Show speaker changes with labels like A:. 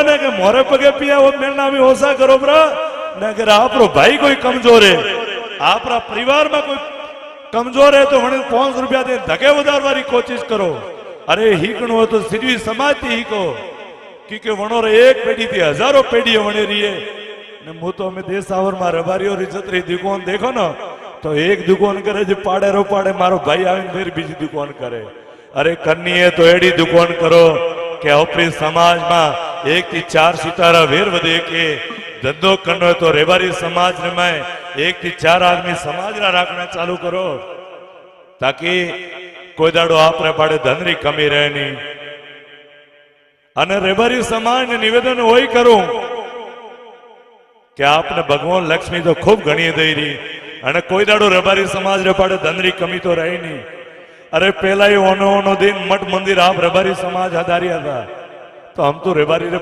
A: ने के मोरे पगे पिया वो मेलना में ओसा करो ब्रा ने अगर आपरो भाई कोई कमजोर है आपरा परिवार में कोई कमजोर है तो वने 500 रुपया दे धके वधारवारी कोशिश करो। अरे हीकणो तो सिजवी समाज थी हीको क्योंकि वणो रे एक पेढ़ी थी हजारों पेढ़ी वणे रही है ने मु तो हमें देसावर में रबारी और इज्जत री दुकान देखो ना तो एक दुकान करे जो पाड़े रो पाड़े मारो भाई आवीने फिर बीजी दुकान करे। अरे करनी है तो एडी दुकान करो कि अपनी समाज में 1 થી 4 सितारा वेर वधे के धंधो करनो तो रेवारी समाज में 1 થી 4 आदमी समाज रा राखना चालू करो ताकि कोई दाड़ो आपने पाड़े धन री कमी रहे नहीं। अने रेवारी समाज ने निवेदन वही करूं कि आपने भगवान लक्ष्मी तो खूब घणी दई रही अने कोई दाड़ो रेवारी समाज रे पाड़े धन री कमी तो रही नहीं। अरे पहला ही ओनो दिन मठ मंदिर आप रेवारी समाज आधारिया था तो हम तो रेवारी